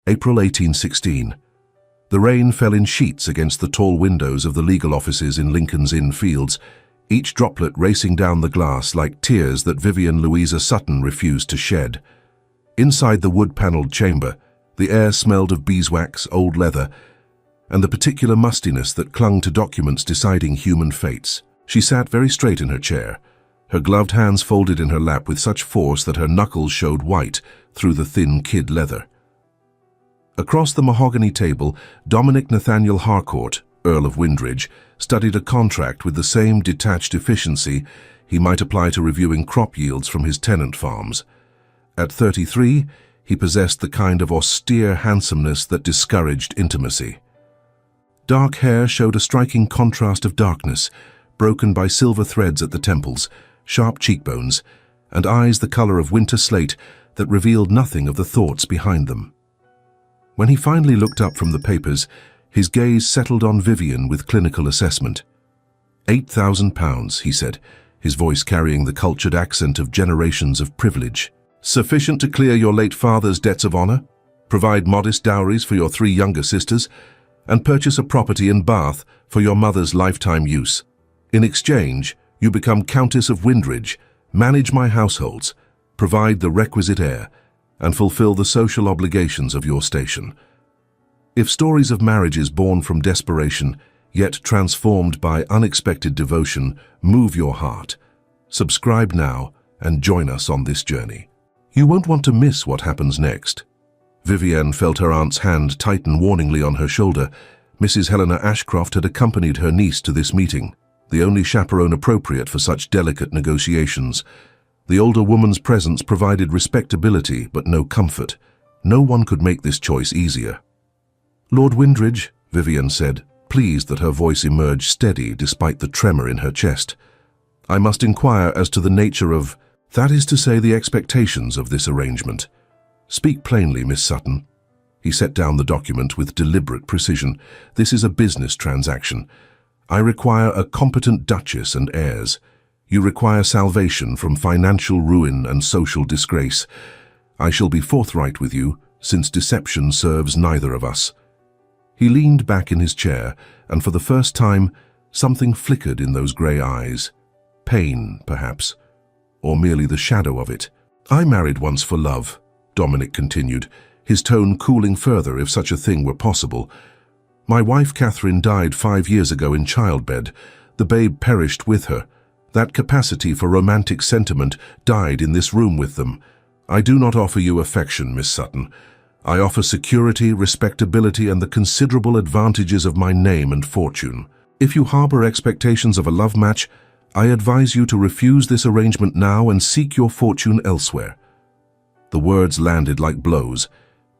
April 1816. The rain fell in sheets against the tall windows of the legal offices in Lincoln's Inn Fields, each droplet racing down the glass like tears that Vivian Louisa Sutton refused to shed. Inside the wood-panelled chamber, the air smelled of beeswax, old leather, and the particular mustiness that clung to documents deciding human fates. She sat very straight in her chair, her gloved hands folded in her lap with such force that her knuckles showed white through the thin kid leather. Across the mahogany table, Dominic Nathaniel Harcourt, Earl of Windridge, studied a contract with the same detached efficiency he might apply to reviewing crop yields from his tenant farms. At 33, he possessed the kind of austere handsomeness that discouraged intimacy. Dark hair showed a striking contrast of darkness, broken by silver threads at the temples, sharp cheekbones, and eyes the color of winter slate that revealed nothing of the thoughts behind them. When he finally looked up from the papers, his gaze settled on Vivian with clinical assessment. £8,000, he said, his voice carrying the cultured accent of generations of privilege. Sufficient to clear your late father's debts of honor, provide modest dowries for your 3 younger sisters, and purchase a property in Bath for your mother's lifetime use. In exchange, you become Countess of Windridge, manage my households, provide the requisite heir, and fulfill the social obligations of your station. If stories of marriages born from desperation, yet transformed by unexpected devotion, move your heart, subscribe now and join us on this journey. You won't want to miss what happens next. Vivian felt her aunt's hand tighten warningly on her shoulder. Mrs. Helena Ashcroft had accompanied her niece to this meeting, the only chaperone appropriate for such delicate negotiations. The older woman's presence provided respectability but no comfort. No one could make this choice easier. Lord Windridge, Vivian said, pleased that her voice emerged steady despite the tremor in her chest. I must inquire as to the nature of, that is to say, the expectations of this arrangement. Speak plainly, Miss Sutton. He set down the document with deliberate precision. This is a business transaction. I require a competent duchess and heirs. You require salvation from financial ruin and social disgrace. I shall be forthright with you, since deception serves neither of us. He leaned back in his chair, and for the first time, something flickered in those grey eyes. Pain, perhaps, or merely the shadow of it. I married once for love, Dominic continued, his tone cooling further if such a thing were possible. My wife Catherine died 5 years ago in childbed. The babe perished with her. That capacity for romantic sentiment died in this room with them. I do not offer you affection, Miss Sutton. I offer security, respectability, and the considerable advantages of my name and fortune. If you harbor expectations of a love match, I advise you to refuse this arrangement now and seek your fortune elsewhere. The words landed like blows.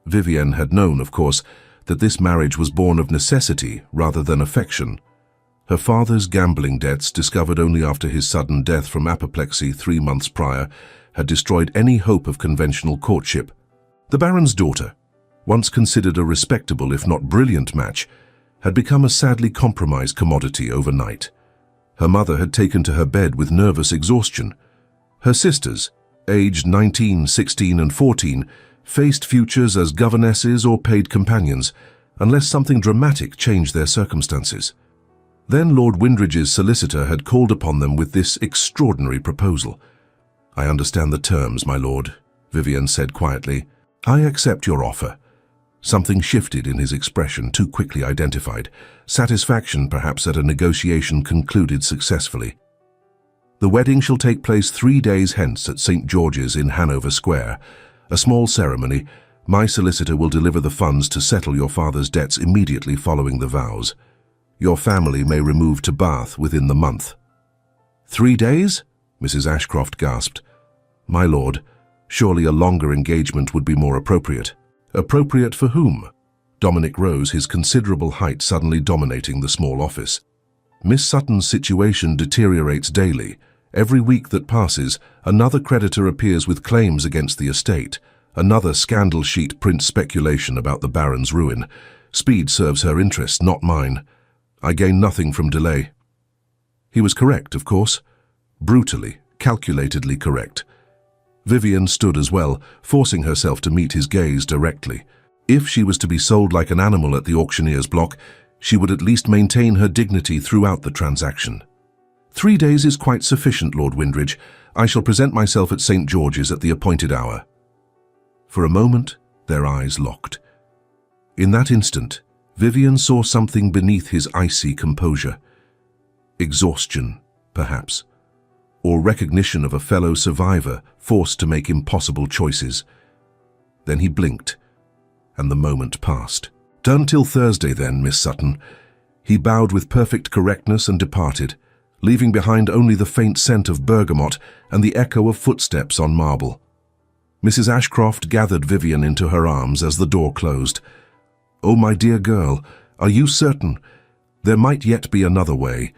Vivian had known, of course, that this marriage was born of necessity rather than affection. Her father's gambling debts, discovered only after his sudden death from apoplexy 3 months prior, had destroyed any hope of conventional courtship. The Baron's daughter, once considered a respectable if not brilliant match, had become a sadly compromised commodity overnight. Her mother had taken to her bed with nervous exhaustion. Her sisters, aged 19, 16 and 14, faced futures as governesses or paid companions, unless something dramatic changed their circumstances. Then Lord Windridge's solicitor had called upon them with this extraordinary proposal. I understand the terms, my lord, Vivian said quietly. I accept your offer. Something shifted in his expression, too quickly identified. Satisfaction, perhaps, at a negotiation concluded successfully. The wedding shall take place 3 days hence at St. George's in Hanover Square. A small ceremony. My solicitor will deliver the funds to settle your father's debts immediately following the vows. Your family may remove to Bath within the month. 3 days? Mrs. Ashcroft gasped. My lord, surely a longer engagement would be more appropriate. Appropriate for whom? Dominic rose, his considerable height suddenly dominating the small office. Miss Sutton's situation deteriorates daily. Every week that passes, another creditor appears with claims against the estate. Another scandal sheet prints speculation about the Baron's ruin. Speed serves her interests, not mine. I gain nothing from delay. He was correct, of course. Brutally, calculatedly correct. Vivian stood as well, forcing herself to meet his gaze directly. If she was to be sold like an animal at the auctioneer's block, she would at least maintain her dignity throughout the transaction. 3 days is quite sufficient, Lord Windridge. I shall present myself at St. George's at the appointed hour. For a moment, their eyes locked. In that instant, Vivian saw something beneath his icy composure. Exhaustion, perhaps, or recognition of a fellow survivor forced to make impossible choices. Then he blinked, and the moment passed. "Turn till Thursday then, Miss Sutton." He bowed with perfect correctness and departed, leaving behind only the faint scent of bergamot and the echo of footsteps on marble. Mrs. Ashcroft gathered Vivian into her arms as the door closed. "Oh, my dear girl, are you certain? There might yet be another way."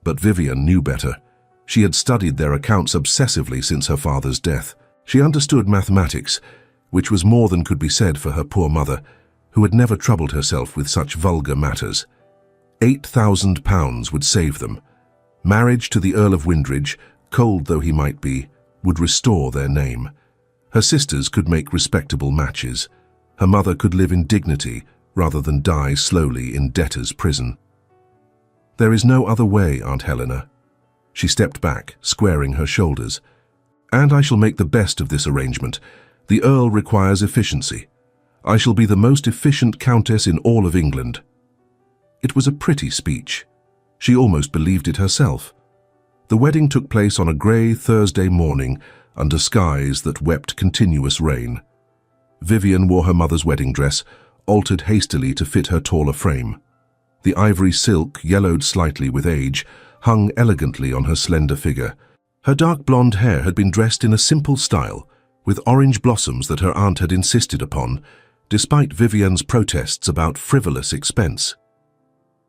But Vivian knew better. She had studied their accounts obsessively since her father's death. She understood mathematics, which was more than could be said for her poor mother, who had never troubled herself with such vulgar matters. £8,000 would save them. Marriage to the Earl of Windridge, cold though he might be, would restore their name. Her sisters could make respectable matches. Her mother could live in dignity rather than die slowly in debtor's prison. "There is no other way, Aunt Helena." She stepped back, squaring her shoulders. "And I shall make the best of this arrangement. The Earl requires efficiency. I shall be the most efficient countess in all of England." It was a pretty speech. She almost believed it herself. The wedding took place on a grey Thursday morning under skies that wept continuous rain. Vivian wore her mother's wedding dress, altered hastily to fit her taller frame. The ivory silk, yellowed slightly with age, hung elegantly on her slender figure. Her dark blonde hair had been dressed in a simple style, with orange blossoms that her aunt had insisted upon, despite Vivian's protests about frivolous expense.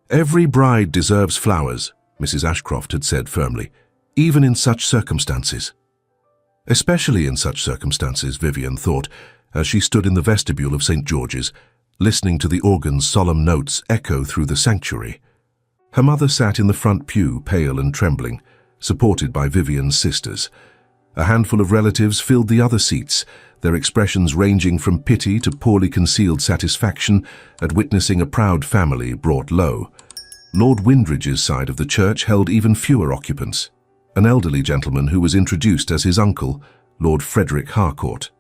"Every bride deserves flowers," Mrs. Ashcroft had said firmly, "even in such circumstances." Especially in such circumstances, Vivian thought, as she stood in the vestibule of St. George's, listening to the organ's solemn notes echo through the sanctuary. Her mother sat in the front pew, pale and trembling, supported by Vivian's sisters. A handful of relatives filled the other seats, their expressions ranging from pity to poorly concealed satisfaction at witnessing a proud family brought low. Lord Windridge's side of the church held even fewer occupants, an elderly gentleman who was introduced as his uncle, Lord Frederick Harcourt.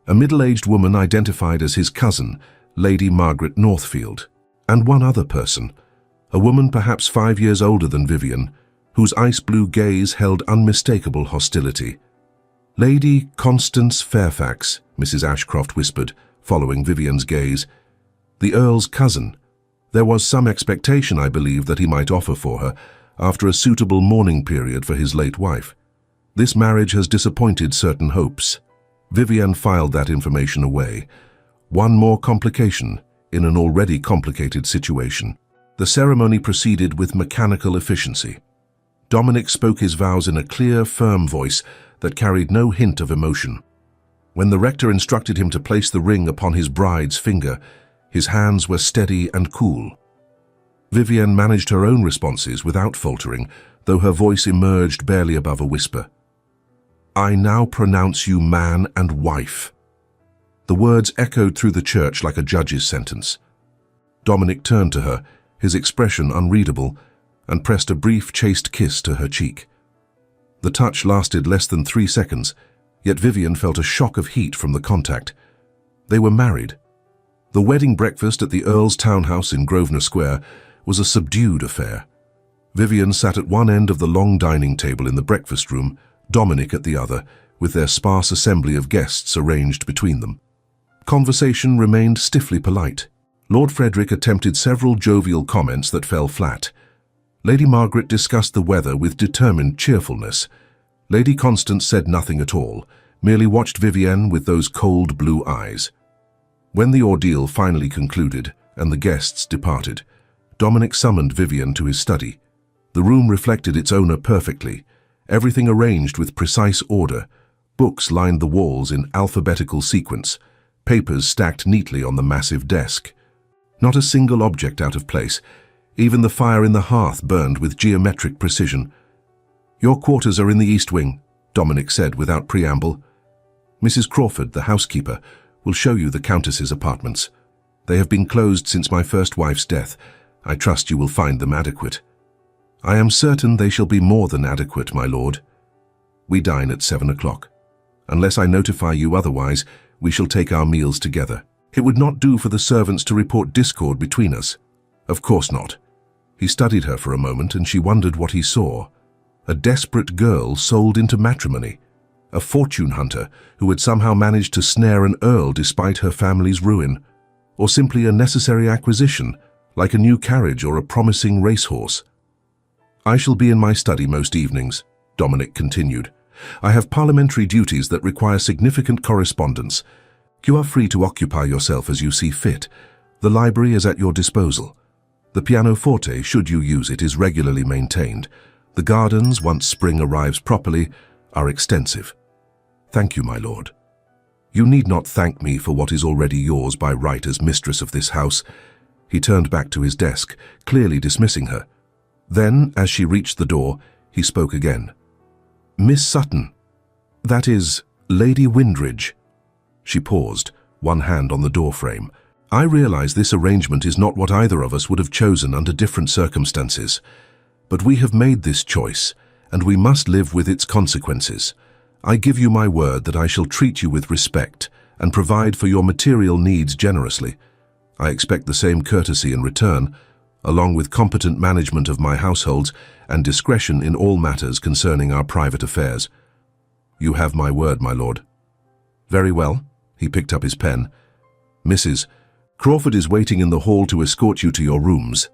A middle-aged woman identified as his cousin, Lady Margaret Northfield, and one other person, a woman perhaps 5 years older than Vivian, whose ice-blue gaze held unmistakable hostility. "Lady Constance Fairfax," Mrs. Ashcroft whispered, following Vivian's gaze. "The Earl's cousin. There was some expectation, I believe, that he might offer for her, after a suitable mourning period for his late wife. This marriage has disappointed certain hopes." Vivian filed that information away. One more complication in an already complicated situation. The ceremony proceeded with mechanical efficiency. Dominic spoke his vows in a clear, firm voice that carried no hint of emotion. When the rector instructed him to place the ring upon his bride's finger, his hands were steady and cool. Vivian managed her own responses without faltering, though her voice emerged barely above a whisper. "I now pronounce you man and wife." The words echoed through the church like a judge's sentence. Dominic turned to her, his expression unreadable, and pressed a brief, chaste kiss to her cheek. The touch lasted less than 3 seconds, yet Vivian felt a shock of heat from the contact. They were married. The wedding breakfast at the Earl's townhouse in Grosvenor Square was a subdued affair. Vivian sat at one end of the long dining table in the breakfast room, Dominic at the other, with their sparse assembly of guests arranged between them. Conversation remained stiffly polite. Lord Frederick attempted several jovial comments that fell flat. Lady Margaret discussed the weather with determined cheerfulness. Lady Constance said nothing at all, merely watched Vivian with those cold blue eyes. When the ordeal finally concluded and the guests departed, Dominic summoned Vivian to his study. The room reflected its owner perfectly, everything arranged with precise order. Books lined the walls in alphabetical sequence, papers stacked neatly on the massive desk. Not a single object out of place. Even the fire in the hearth burned with geometric precision. "Your quarters are in the East Wing," Dominic said without preamble. Mrs. Crawford, the housekeeper, will show you the Countess's apartments. They have been closed since my first wife's death. I trust you will find them adequate." "I am certain they shall be more than adequate, my lord. We dine at 7 o'clock. Unless I notify you otherwise, we shall take our meals together. It would not do for the servants to report discord between us." "Of course not." He studied her for a moment, and she wondered what he saw. A desperate girl sold into matrimony. A fortune hunter who had somehow managed to snare an earl despite her family's ruin. Or simply a necessary acquisition, like a new carriage or a promising racehorse. "I shall be in my study most evenings," Dominic continued. "I have parliamentary duties that require significant correspondence. You are free to occupy yourself as you see fit. The library is at your disposal. The pianoforte, should you use it, is regularly maintained. The gardens, once spring arrives properly, are extensive." "Thank you, my lord." "You need not thank me for what is already yours by right as mistress of this house." He turned back to his desk, clearly dismissing her. Then, as she reached the door, he spoke again. "Miss Sutton. That is, Lady Windridge." She paused, one hand on the doorframe. "I realize this arrangement is not what either of us would have chosen under different circumstances. But we have made this choice, and we must live with its consequences. I give you my word that I shall treat you with respect and provide for your material needs generously. I expect the same courtesy in return, along with competent management of my households and discretion in all matters concerning our private affairs. You have my word, my lord." "Very well." He picked up his pen. "Mrs. Crawford is waiting in the hall to escort you to your rooms."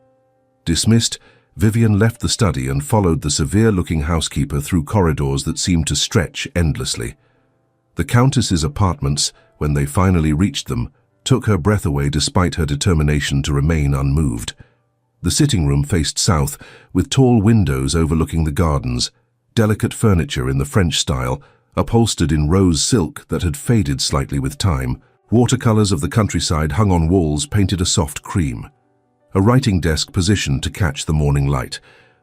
Dismissed, Vivian left the study and followed the severe-looking housekeeper through corridors that seemed to stretch endlessly. The Countess's apartments, when they finally reached them, took her breath away despite her determination to remain unmoved. The sitting room faced south, with tall windows overlooking the gardens, delicate furniture in the French style, upholstered in rose silk that had faded slightly with time. Watercolors of the countryside hung on walls painted a soft cream. A writing desk positioned to catch the morning light,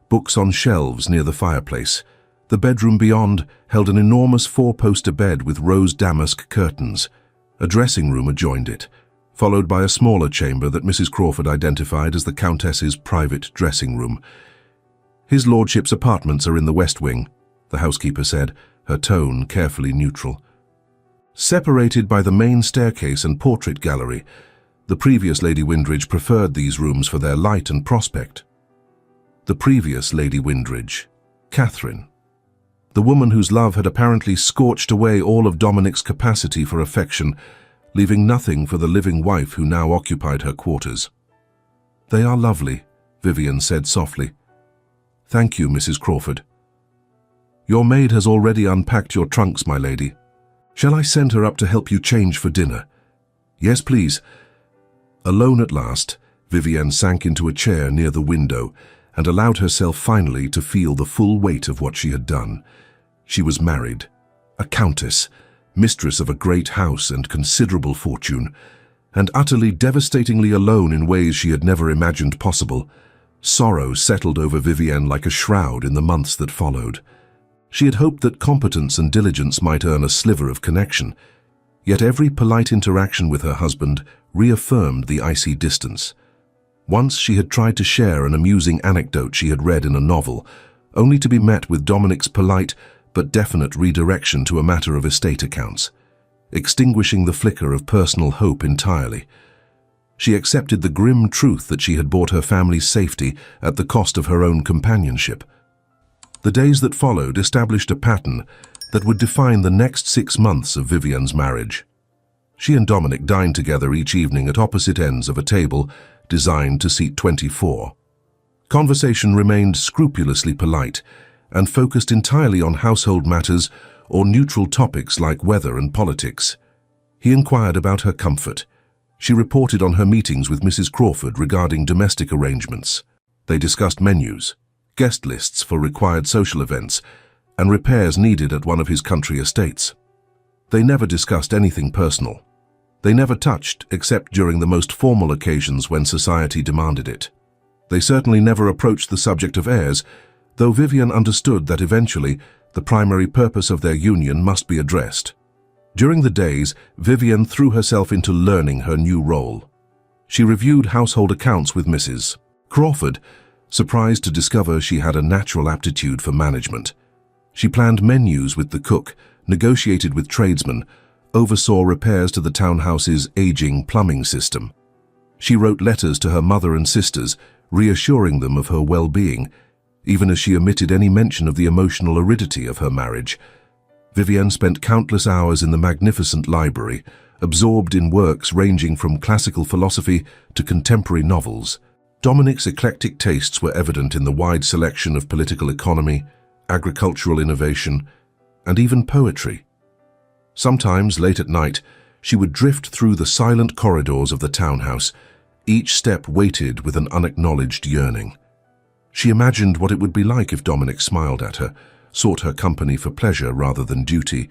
books on shelves near the fireplace. The bedroom beyond held an enormous four-poster bed with rose damask curtains. A dressing room adjoined it, followed by a smaller chamber that Mrs. Crawford identified as the Countess's private dressing room. "His lordship's apartments are in the west wing," the housekeeper said, her tone carefully neutral. Separated by the main staircase and portrait gallery, the previous Lady Windridge preferred these rooms for their light and prospect. The previous Lady Windridge, Catherine. The woman whose love had apparently scorched away all of Dominic's capacity for affection, leaving nothing for the living wife who now occupied her quarters. "They are lovely," Vivian said softly. "Thank you, Mrs. Crawford." "Your maid has already unpacked your trunks, my lady. Shall I send her up to help you change for dinner?" "Yes, please." Alone at last, Vivienne sank into a chair near the window and allowed herself finally to feel the full weight of what she had done. She was married, a countess, mistress of a great house and considerable fortune, and utterly devastatingly alone in ways she had never imagined possible. Sorrow settled over Vivienne like a shroud in the months that followed. She had hoped that competence and diligence might earn a sliver of connection, yet every polite interaction with her husband reaffirmed the icy distance. Once she had tried to share an amusing anecdote she had read in a novel, only to be met with Dominic's polite but definite redirection to a matter of estate accounts, extinguishing the flicker of personal hope entirely. She accepted the grim truth that she had bought her family's safety at the cost of her own companionship. The days that followed established a pattern that would define the next 6 months of Vivian's marriage. She and Dominic dined together each evening at opposite ends of a table designed to seat 24. Conversation remained scrupulously polite and focused entirely on household matters or neutral topics like weather and politics. He inquired about her comfort. She reported on her meetings with Mrs. Crawford regarding domestic arrangements. They discussed menus, guest lists for required social events, and repairs needed at one of his country estates. They never discussed anything personal. They never touched except during the most formal occasions when society demanded it. They certainly never approached the subject of heirs, though Vivian understood that eventually the primary purpose of their union must be addressed. During the days, Vivian threw herself into learning her new role. She reviewed household accounts with Mrs. Crawford, surprised to discover she had a natural aptitude for management. She planned menus with the cook, negotiated with tradesmen, oversaw repairs to the townhouse's aging plumbing system. She wrote letters to her mother and sisters, reassuring them of her well-being, even as she omitted any mention of the emotional aridity of her marriage. Vivian spent countless hours in the magnificent library, absorbed in works ranging from classical philosophy to contemporary novels. Dominic's eclectic tastes were evident in the wide selection of political economy, agricultural innovation, and even poetry. Sometimes, late at night, she would drift through the silent corridors of the townhouse, each step weighted with an unacknowledged yearning. She imagined what it would be like if Dominic smiled at her, sought her company for pleasure rather than duty,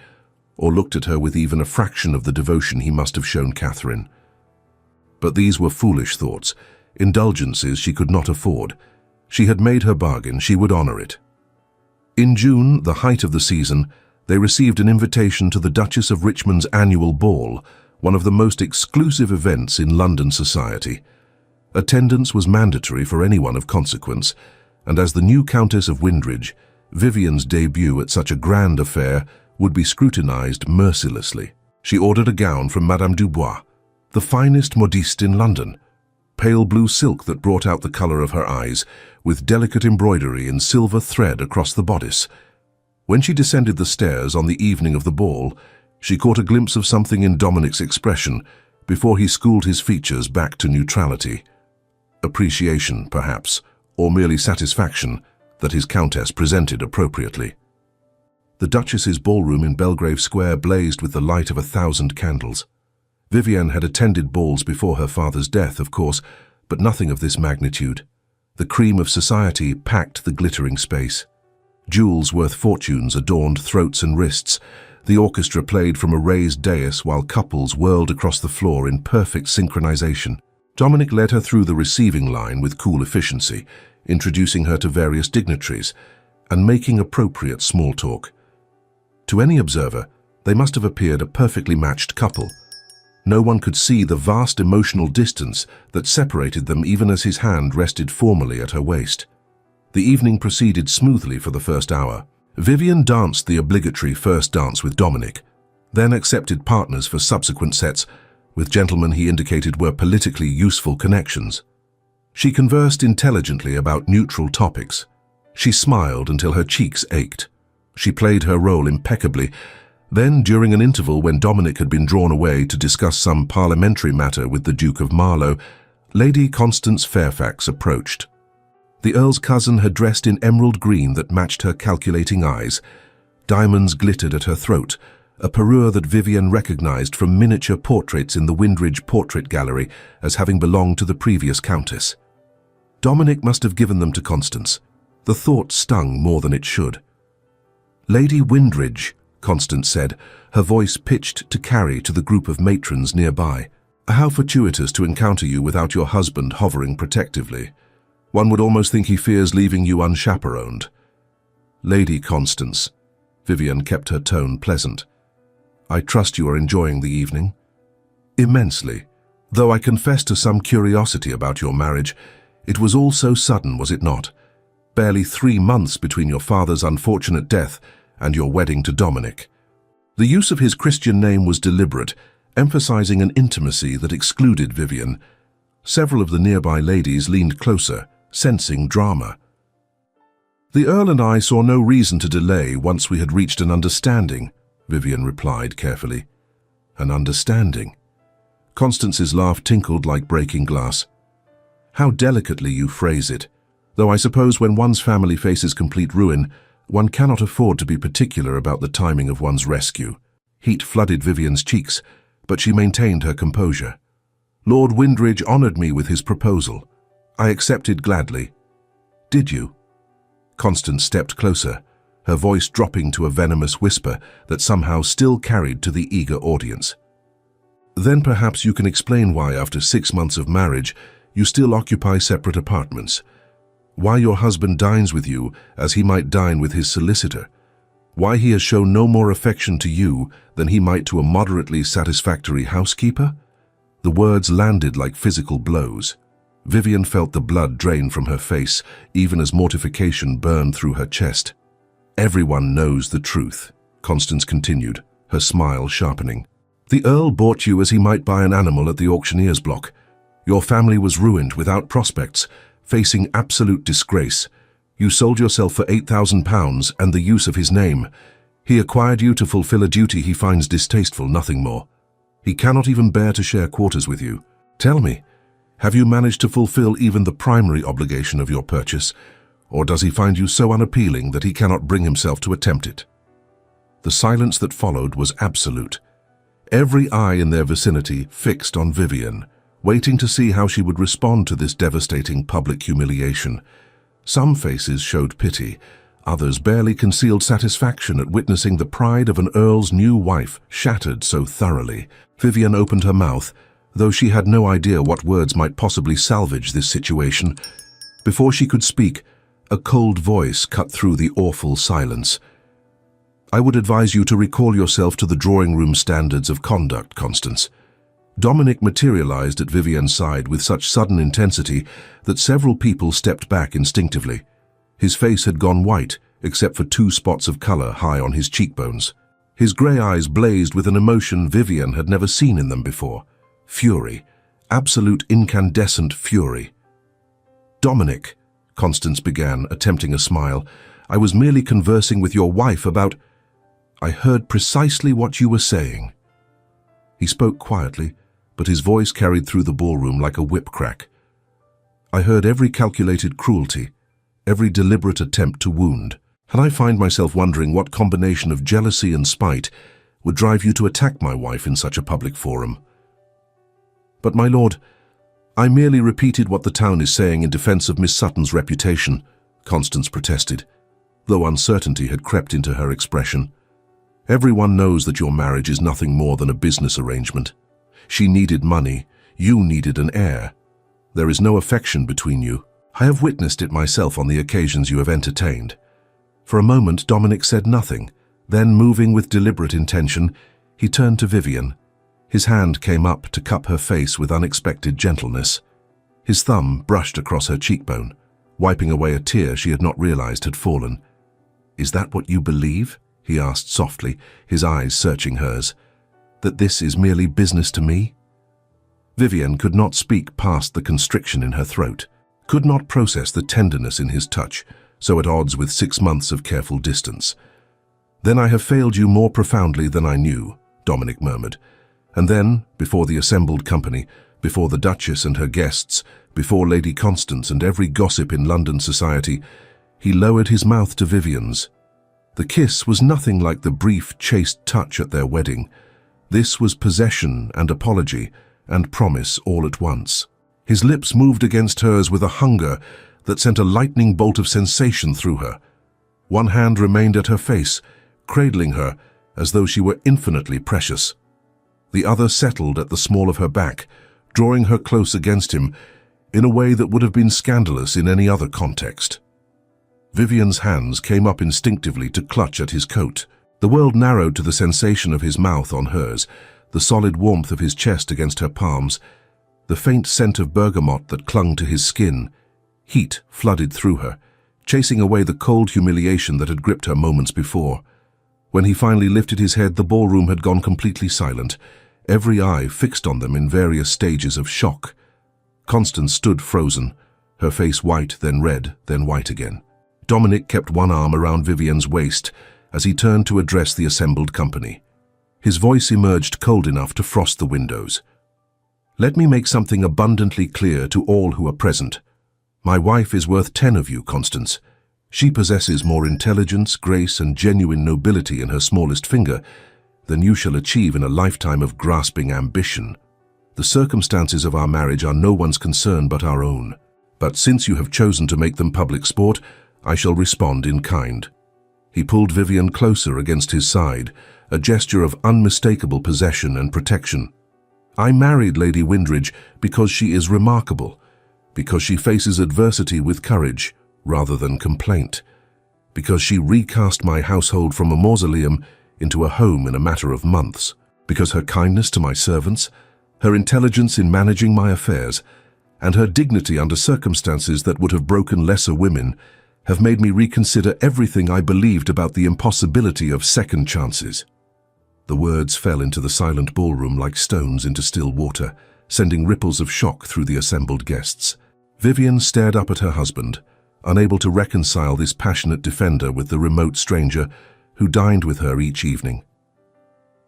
or looked at her with even a fraction of the devotion he must have shown Catherine. But these were foolish thoughts, indulgences she could not afford. She had made her bargain, she would honor it. In June, the height of the season, they received an invitation to the Duchess of Richmond's annual ball, one of the most exclusive events in London society. Attendance was mandatory for anyone of consequence, and as the new Countess of Windridge, Vivian's debut at such a grand affair would be scrutinized mercilessly. She ordered a gown from Madame Dubois, the finest modiste in London, pale blue silk that brought out the color of her eyes, with delicate embroidery in silver thread across the bodice. When she descended the stairs on the evening of the ball, she caught a glimpse of something in Dominic's expression before he schooled his features back to neutrality. Appreciation, perhaps, or merely satisfaction that his countess presented appropriately. The Duchess's ballroom in Belgrave Square blazed with the light of 1,000 candles. Vivian had attended balls before her father's death, of course, but nothing of this magnitude. The cream of society packed the glittering space. Jewels worth fortunes adorned throats and wrists. The orchestra played from a raised dais while couples whirled across the floor in perfect synchronization. Dominic led her through the receiving line with cool efficiency, introducing her to various dignitaries and making appropriate small talk. To any observer, they must have appeared a perfectly matched couple. No one could see the vast emotional distance that separated them even as his hand rested formally at her waist. The evening proceeded smoothly for the first hour. Vivian danced the obligatory first dance with Dominic, then accepted partners for subsequent sets with gentlemen he indicated were politically useful connections. She conversed intelligently about neutral topics. She smiled until her cheeks ached. She played her role impeccably. Then, during an interval when Dominic had been drawn away to discuss some parliamentary matter with the Duke of Marlow, Lady Constance Fairfax approached. The Earl's cousin had dressed in emerald green that matched her calculating eyes. Diamonds glittered at her throat, a parure that Vivian recognized from miniature portraits in the Windridge Portrait Gallery as having belonged to the previous countess. Dominic must have given them to Constance. The thought stung more than it should. "Lady Windridge," Constance said, her voice pitched to carry to the group of matrons nearby. "How fortuitous to encounter you without your husband hovering protectively. One would almost think he fears leaving you unchaperoned." "Lady Constance," Vivian kept her tone pleasant. "I trust you are enjoying the evening?" "Immensely. Though I confess to some curiosity about your marriage. It was all so sudden, was it not? Barely 3 months between your father's unfortunate death and your wedding to Dominic." The use of his Christian name was deliberate, emphasizing an intimacy that excluded Vivian. Several of the nearby ladies leaned closer, sensing drama. "The Earl and I saw no reason to delay once we had reached an understanding," Vivian replied carefully. "An understanding?" Constance's laugh tinkled like breaking glass. "How delicately you phrase it. Though I suppose when one's family faces complete ruin, one cannot afford to be particular about the timing of one's rescue." Heat flooded Vivian's cheeks, but she maintained her composure. "Lord Windridge honored me with his proposal. I accepted gladly." "Did you?" Constance stepped closer, her voice dropping to a venomous whisper that somehow still carried to the eager audience. "Then perhaps you can explain why, after 6 months of marriage, you still occupy separate apartments. Why your husband dines with you as he might dine with his solicitor. Why he has shown no more affection to you than he might to a moderately satisfactory housekeeper? The words landed like physical blows. Vivian felt the blood drain from her face, even as mortification burned through her chest. Everyone knows the truth, Constance continued, her smile sharpening. The Earl bought you as he might buy an animal at the auctioneer's block. Your family was ruined without prospects, facing absolute disgrace. You sold yourself for £8,000 and the use of his name. He acquired you to fulfill a duty he finds distasteful, nothing more. He cannot even bear to share quarters with you. Tell me, have you managed to fulfill even the primary obligation of your purchase, or does he find you so unappealing that he cannot bring himself to attempt it? The silence that followed was absolute. Every eye in their vicinity fixed on Vivian, waiting to see how she would respond to this devastating public humiliation. Some faces showed pity, others barely concealed satisfaction at witnessing the pride of an earl's new wife shattered so thoroughly. Vivian opened her mouth, though she had no idea what words might possibly salvage this situation. Before she could speak, a cold voice cut through the awful silence. I would advise you to recall yourself to the drawing room standards of conduct, Constance. Dominic materialized at Vivian's side with such sudden intensity that several people stepped back instinctively. His face had gone white, except for 2 spots of color high on his cheekbones. His grey eyes blazed with an emotion Vivian had never seen in them before. Fury. Absolute incandescent fury. Dominic, Constance began, attempting a smile, I was merely conversing with your wife about... I heard precisely what you were saying. He spoke quietly, but his voice carried through the ballroom like a whip crack. I heard every calculated cruelty, every deliberate attempt to wound, and I find myself wondering what combination of jealousy and spite would drive you to attack my wife in such a public forum. But my lord, I merely repeated what the town is saying in defense of Miss Sutton's reputation, Constance protested, though uncertainty had crept into her expression. Everyone knows that your marriage is nothing more than a business arrangement. She needed money, you needed an heir. There is no affection between you. I have witnessed it myself on the occasions you have entertained. For a moment, Dominic said nothing. Then, moving with deliberate intention, he turned to Vivian. His hand came up to cup her face with unexpected gentleness. His thumb brushed across her cheekbone, wiping away a tear she had not realized had fallen. Is that what you believe? He asked softly, his eyes searching hers. That this is merely business to me? Vivian could not speak past the constriction in her throat, could not process the tenderness in his touch, so at odds with 6 months of careful distance. Then I have failed you more profoundly than I knew, Dominic murmured. And then, before the assembled company, before the Duchess and her guests, before Lady Constance and every gossip in London society, he lowered his mouth to Vivian's. The kiss was nothing like the brief, chaste touch at their wedding. This was possession and apology and promise all at once. His lips moved against hers with a hunger that sent a lightning bolt of sensation through her. One hand remained at her face, cradling her as though she were infinitely precious. The other settled at the small of her back, drawing her close against him in a way that would have been scandalous in any other context. Vivian's hands came up instinctively to clutch at his coat. The world narrowed to the sensation of his mouth on hers, the solid warmth of his chest against her palms, the faint scent of bergamot that clung to his skin. Heat flooded through her, chasing away the cold humiliation that had gripped her moments before. When he finally lifted his head, the ballroom had gone completely silent, every eye fixed on them in various stages of shock. Constance stood frozen, her face white, then red, then white again. Dominic kept one arm around Vivian's waist as he turned to address the assembled company. His voice emerged cold enough to frost the windows. Let me make something abundantly clear to all who are present. My wife is worth 10 of you, Constance. She possesses more intelligence, grace, and genuine nobility in her smallest finger than you shall achieve in a lifetime of grasping ambition. The circumstances of our marriage are no one's concern but our own. But since you have chosen to make them public sport, I shall respond in kind. He pulled Vivian closer against his side, a gesture of unmistakable possession and protection. I married Lady Windridge because she is remarkable, because she faces adversity with courage rather than complaint, because she recast my household from a mausoleum into a home in a matter of months, because her kindness to my servants, her intelligence in managing my affairs, and her dignity under circumstances that would have broken lesser women have made me reconsider everything I believed about the impossibility of second chances. The words fell into the silent ballroom like stones into still water, sending ripples of shock through the assembled guests. Vivian stared up at her husband, unable to reconcile this passionate defender with the remote stranger who dined with her each evening.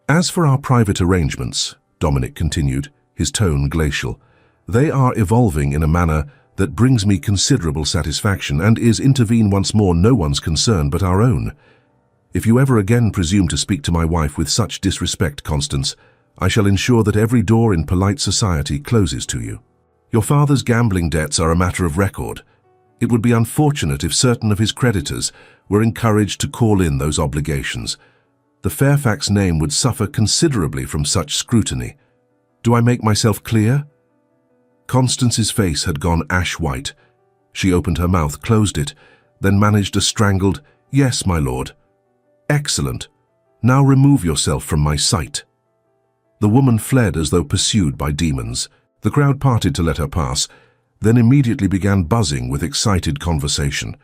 As for our private arrangements, Dominic continued, his tone glacial, they are evolving in a manner that brings me considerable satisfaction and is, intervene once more, no one's concern but our own. If you ever again presume to speak to my wife with such disrespect, Constance, I shall ensure that every door in polite society closes to you. Your father's gambling debts are a matter of record. It would be unfortunate if certain of his creditors were encouraged to call in those obligations. The Fairfax name would suffer considerably from such scrutiny. Do I make myself clear? Constance's face had gone ash-white. She opened her mouth, closed it, then managed a strangled, "Yes, my lord." "Excellent. Now remove yourself from my sight." The woman fled as though pursued by demons. The crowd parted to let her pass, then immediately began buzzing with excited conversation.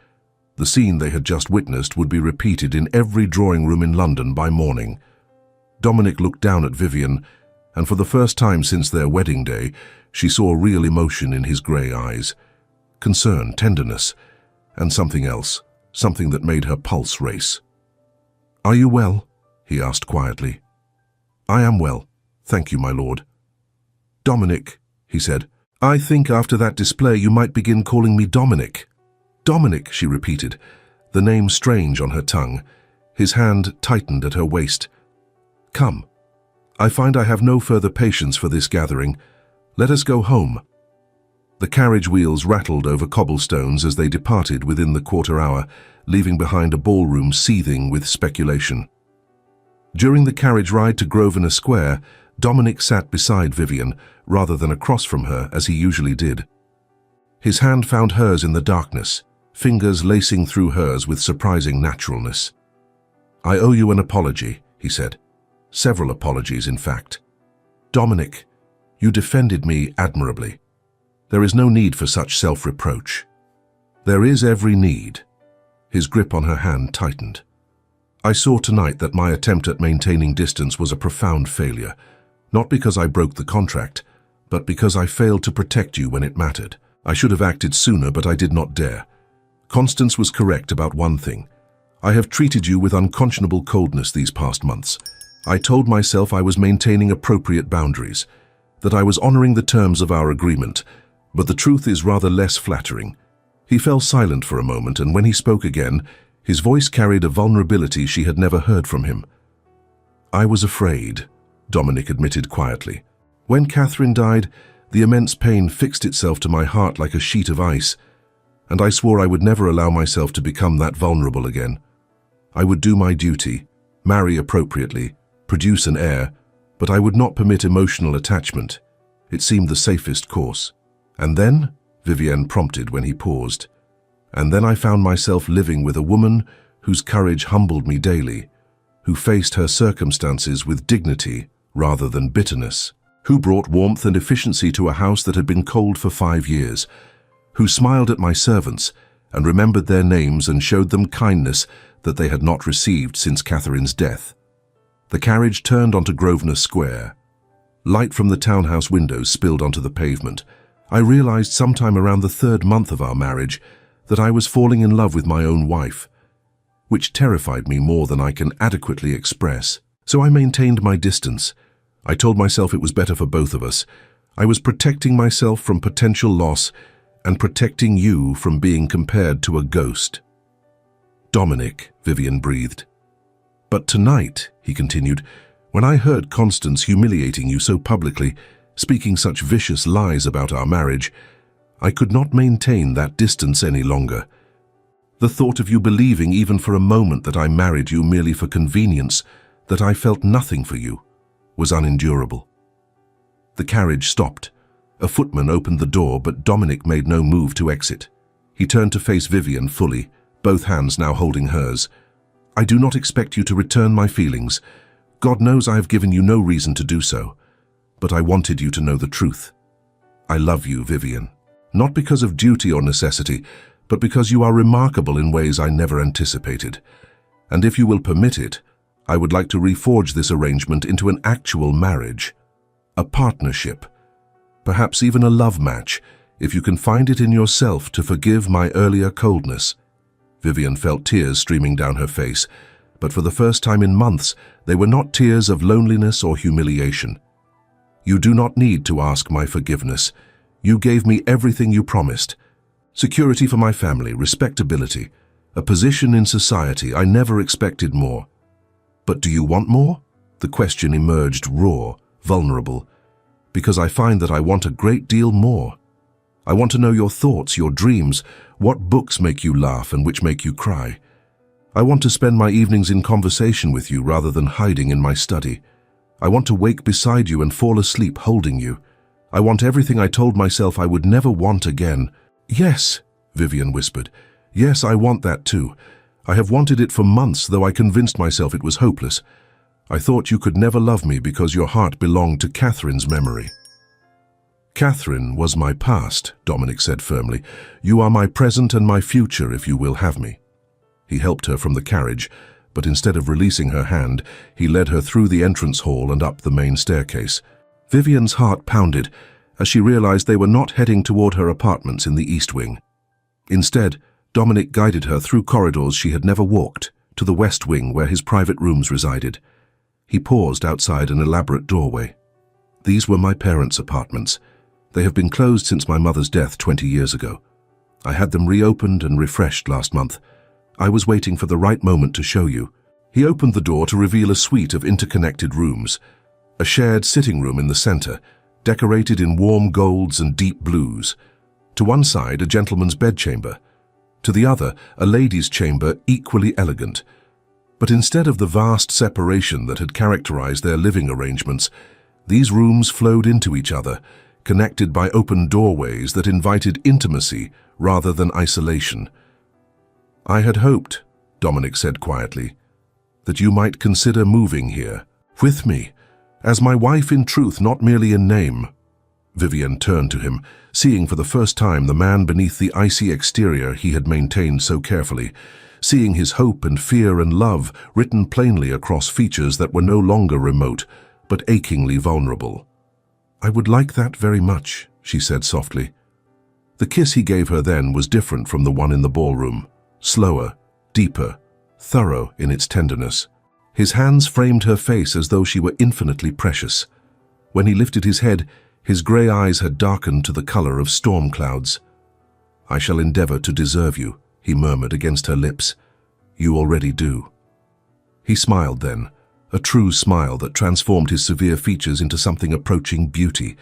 The scene they had just witnessed would be repeated in every drawing room in London by morning. Dominic looked down at Vivian, and for the first time since their wedding day, she saw real emotion in his grey eyes. Concern, tenderness, and something else, something that made her pulse race. "Are you well?" he asked quietly. "I am well, thank you, my lord." "Dominic," he said, "I think after that display you might begin calling me Dominic." "Dominic," she repeated, the name strange on her tongue. His hand tightened at her waist. "Come. I find I have no further patience for this gathering. Let us go home." The carriage wheels rattled over cobblestones as they departed within the quarter hour, leaving behind a ballroom seething with speculation. During the carriage ride to Grosvenor Square, Dominic sat beside Vivian, rather than across from her as he usually did. His hand found hers in the darkness, fingers lacing through hers with surprising naturalness. "I owe you an apology," he said. "Several apologies, in fact. Dominic, you defended me admirably. There is no need for such self-reproach." "There is every need." His grip on her hand tightened. "I saw tonight that my attempt at maintaining distance was a profound failure, not because I broke the contract, but because I failed to protect you when it mattered. I should have acted sooner, but I did not dare. Constance was correct about one thing. I have treated you with unconscionable coldness these past months. I told myself I was maintaining appropriate boundaries, that I was honoring the terms of our agreement, but the truth is rather less flattering." He fell silent for a moment, and when he spoke again, his voice carried a vulnerability she had never heard from him. "I was afraid," Dominic admitted quietly. "When Catherine died, the immense pain fixed itself to my heart like a sheet of ice, and I swore I would never allow myself to become that vulnerable again. I would do my duty, marry appropriately, produce an heir, but I would not permit emotional attachment. It seemed the safest course. And then?" Vivienne prompted when he paused. "And then I found myself living with a woman whose courage humbled me daily, who faced her circumstances with dignity rather than bitterness, who brought warmth and efficiency to a house that had been cold for 5 years, who smiled at my servants and remembered their names and showed them kindness that they had not received since Catherine's death." The carriage turned onto Grosvenor Square. Light from the townhouse windows spilled onto the pavement. I realized sometime around the 3rd month of our marriage that I was falling in love with my own wife, which terrified me more than I can adequately express. So I maintained my distance. I told myself it was better for both of us. I was protecting myself from potential loss and protecting you from being compared to a ghost. "Dominic," Vivian breathed. "But tonight," he continued, "when I heard Constance humiliating you so publicly, speaking such vicious lies about our marriage, I could not maintain that distance any longer. The thought of you believing even for a moment that I married you merely for convenience, that I felt nothing for you, was unendurable." The carriage stopped. A footman opened the door, but Dominic made no move to exit. He turned to face Vivian fully, both hands now holding hers. "I do not expect you to return my feelings. God knows I have given you no reason to do so. But I wanted you to know the truth. I love you, Vivian. Not because of duty or necessity, but because you are remarkable in ways I never anticipated. And if you will permit it, I would like to reforge this arrangement into an actual marriage. A partnership. Perhaps even a love match, if you can find it in yourself to forgive my earlier coldness." Vivian felt tears streaming down her face, but for the first time in months, they were not tears of loneliness or humiliation. "You do not need to ask my forgiveness. You gave me everything you promised. Security for my family, respectability, a position in society. I never expected more. But do you want more?" The question emerged raw, vulnerable, "Because I find that I want a great deal more. I want to know your thoughts, your dreams, what books make you laugh and which make you cry. I want to spend my evenings in conversation with you rather than hiding in my study. I want to wake beside you and fall asleep holding you. I want everything I told myself I would never want again." "Yes," Vivian whispered. "Yes, I want that too. I have wanted it for months, though I convinced myself it was hopeless. I thought you could never love me because your heart belonged to Catherine's memory." "Catherine was my past," Dominic said firmly. "You are my present and my future if you will have me." He helped her from the carriage, but instead of releasing her hand, he led her through the entrance hall and up the main staircase. Vivian's heart pounded as she realized they were not heading toward her apartments in the East Wing. Instead, Dominic guided her through corridors she had never walked, to the West Wing where his private rooms resided. He paused outside an elaborate doorway. "These were my parents' apartments. They have been closed since my mother's death 20 years ago. I had them reopened and refreshed last month. I was waiting for the right moment to show you." He opened the door to reveal a suite of interconnected rooms. A shared sitting room in the center, decorated in warm golds and deep blues. To one side, a gentleman's bedchamber. To the other, a lady's chamber equally elegant. But instead of the vast separation that had characterized their living arrangements, these rooms flowed into each other, connected by open doorways that invited intimacy rather than isolation. "I had hoped," Dominic said quietly, "that you might consider moving here, with me, as my wife in truth, not merely in name." Vivian turned to him, seeing for the first time the man beneath the icy exterior he had maintained so carefully, seeing his hope and fear and love written plainly across features that were no longer remote, but achingly vulnerable. "I would like that very much," she said softly. The kiss he gave her then was different from the one in the ballroom. Slower, deeper, thorough in its tenderness. His hands framed her face as though she were infinitely precious. When he lifted his head, his grey eyes had darkened to the color of storm clouds. "I shall endeavor to deserve you," he murmured against her lips. "You already do." He smiled then, a true smile that transformed his severe features into something approaching beauty.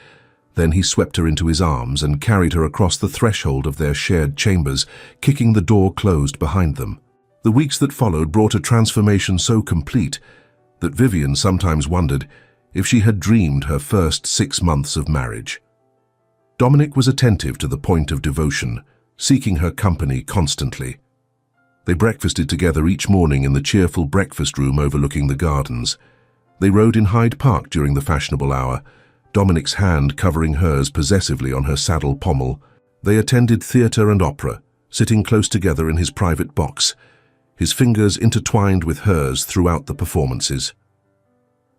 Then he swept her into his arms and carried her across the threshold of their shared chambers, kicking the door closed behind them. The weeks that followed brought a transformation so complete that Vivian sometimes wondered if she had dreamed her first 6 months of marriage. Dominic was attentive to the point of devotion, seeking her company constantly. They breakfasted together each morning in the cheerful breakfast room overlooking the gardens. They rode in Hyde Park during the fashionable hour, Dominic's hand covering hers possessively on her saddle pommel. They attended theatre and opera, sitting close together in his private box, his fingers intertwined with hers throughout the performances.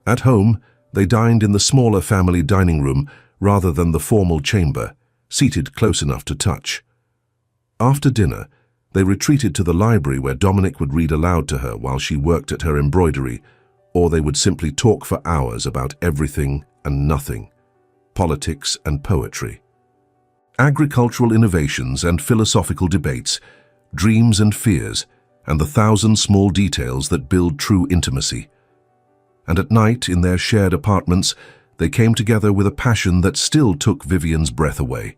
At home, they dined in the smaller family dining room rather than the formal chamber, seated close enough to touch. After dinner, they retreated to the library where Dominic would read aloud to her while she worked at her embroidery, or they would simply talk for hours about everything and nothing, politics and poetry, agricultural innovations and philosophical debates, dreams and fears, and the 1,000 small details that build true intimacy. And at night, in their shared apartments, they came together with a passion that still took Vivian's breath away.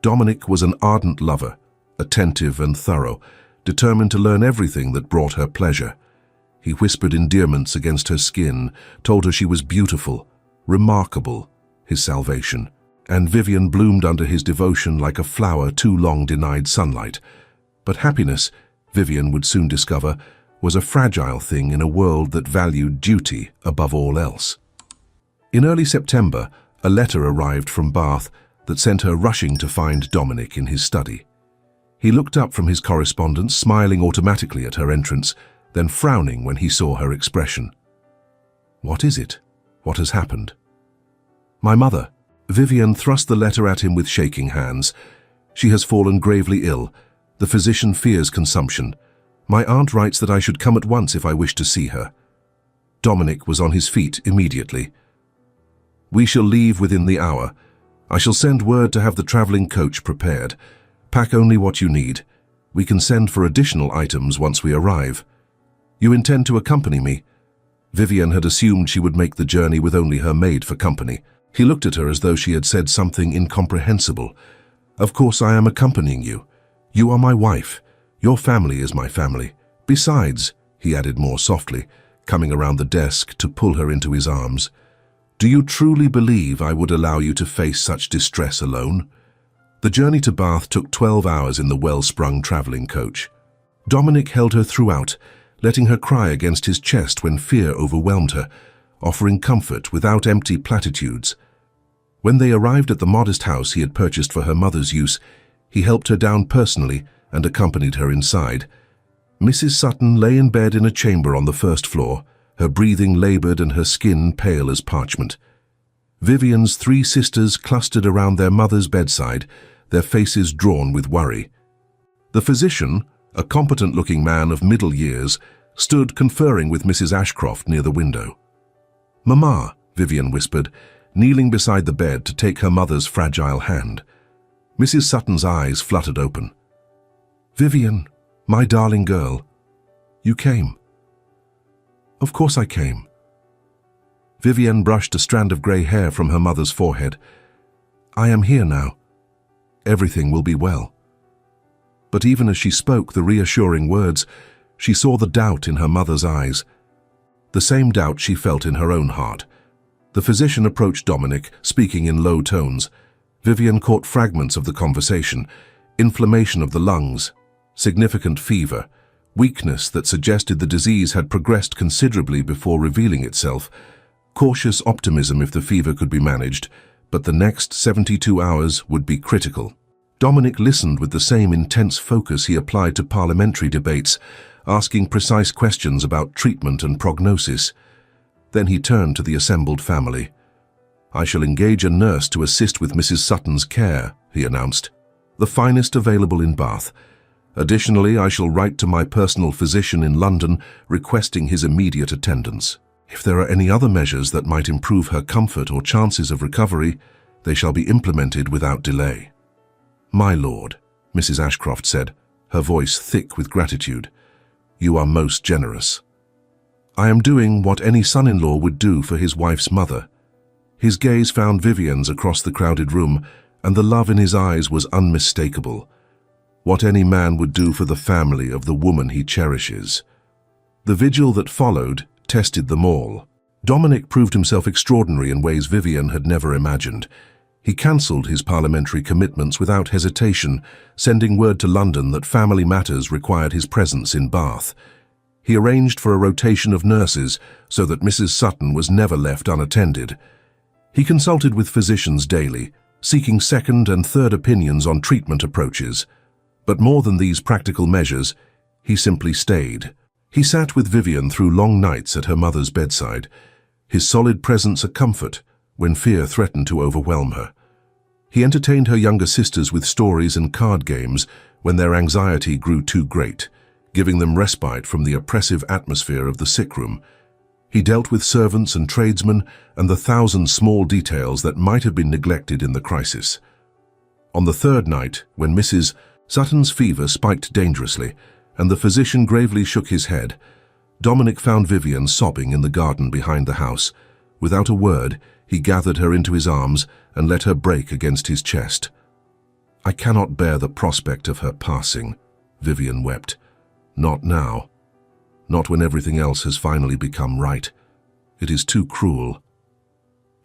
Dominic was an ardent lover, attentive and thorough, determined to learn everything that brought her pleasure. He whispered endearments against her skin, told her she was beautiful, remarkable, his salvation, and Vivian bloomed under his devotion like a flower too long denied sunlight. But happiness, Vivian would soon discover, was a fragile thing in a world that valued duty above all else. In early September, a letter arrived from Bath that sent her rushing to find Dominic in his study. He looked up from his correspondence, smiling automatically at her entrance, then frowning when he saw her expression. "What is it? What has happened?" "My mother." Vivian thrust the letter at him with shaking hands. "She has fallen gravely ill. The physician fears consumption. My aunt writes that I should come at once if I wish to see her." Dominic was on his feet immediately. "We shall leave within the hour. I shall send word to have the traveling coach prepared. Pack only what you need. We can send for additional items once we arrive. You intend to accompany me?" Vivian had assumed she would make the journey with only her maid for company. He looked at her as though she had said something incomprehensible. "Of course I am accompanying you. You are my wife. Your family is my family. Besides," he added more softly, coming around the desk to pull her into his arms, "do you truly believe I would allow you to face such distress alone?" The journey to Bath took 12 hours in the well-sprung traveling coach. Dominic held her throughout, letting her cry against his chest when fear overwhelmed her, offering comfort without empty platitudes. When they arrived at the modest house he had purchased for her mother's use, he helped her down personally and accompanied her inside. Mrs. Sutton lay in bed in a chamber on the first floor, her breathing labored and her skin pale as parchment. Vivian's 3 sisters clustered around their mother's bedside, their faces drawn with worry. The physician, a competent-looking man of middle years, stood conferring with Mrs. Ashcroft near the window. "Mamma," Vivian whispered, kneeling beside the bed to take her mother's fragile hand. Mrs. Sutton's eyes fluttered open. "Vivian, my darling girl, you came." "Of course I came." Vivian brushed a strand of grey hair from her mother's forehead. "I am here now. Everything will be well." But even as she spoke the reassuring words, she saw the doubt in her mother's eyes. The same doubt she felt in her own heart. The physician approached Dominic, speaking in low tones. Vivian caught fragments of the conversation: inflammation of the lungs, significant fever, weakness that suggested the disease had progressed considerably before revealing itself, cautious optimism if the fever could be managed, but the next 72 hours would be critical. Dominic listened with the same intense focus he applied to parliamentary debates, asking precise questions about treatment and prognosis. Then he turned to the assembled family. "I shall engage a nurse to assist with Mrs. Sutton's care," he announced, "the finest available in Bath. Additionally, I shall write to my personal physician in London requesting his immediate attendance. If there are any other measures that might improve her comfort or chances of recovery, they shall be implemented without delay." "My lord," Mrs. Ashcroft said, her voice thick with gratitude, "you are most generous. I am doing what any son-in-law would do for his wife's mother." His gaze found Vivian's across the crowded room, and the love in his eyes was unmistakable. What any man would do for the family of the woman he cherishes. The vigil that followed tested them all. Dominic proved himself extraordinary in ways Vivian had never imagined. He cancelled his parliamentary commitments without hesitation, sending word to London that family matters required his presence in Bath. He arranged for a rotation of nurses so that Mrs. Sutton was never left unattended. He consulted with physicians daily, seeking second and third opinions on treatment approaches. But more than these practical measures, he simply stayed. He sat with Vivian through long nights at her mother's bedside, his solid presence a comfort when fear threatened to overwhelm her. He entertained her younger sisters with stories and card games when their anxiety grew too great, giving them respite from the oppressive atmosphere of the sick room. He dealt with servants and tradesmen and the thousand small details that might have been neglected in the crisis. On the third night, when Mrs. Sutton's fever spiked dangerously, and the physician gravely shook his head, Dominic found Vivian sobbing in the garden behind the house. Without a word, he gathered her into his arms and let her break against his chest. "I cannot bear the prospect of her passing," Vivian wept. "Not now. Not when everything else has finally become right. It is too cruel."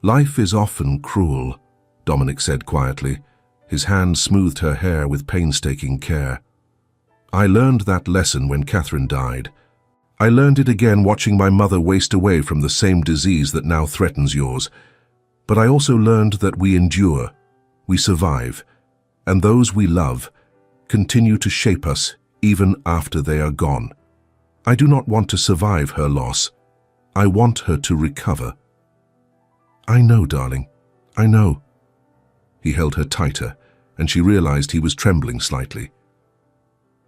"Life is often cruel," Dominic said quietly. His hand smoothed her hair with painstaking care. I learned that lesson when Catherine died. I learned it again watching my mother waste away from the same disease that now threatens yours. But I also learned that we endure, we survive, and those we love continue to shape us even after they are gone. I do not want to survive her loss. I want her to recover. I know, darling, I know. He held her tighter, and she realized he was trembling slightly.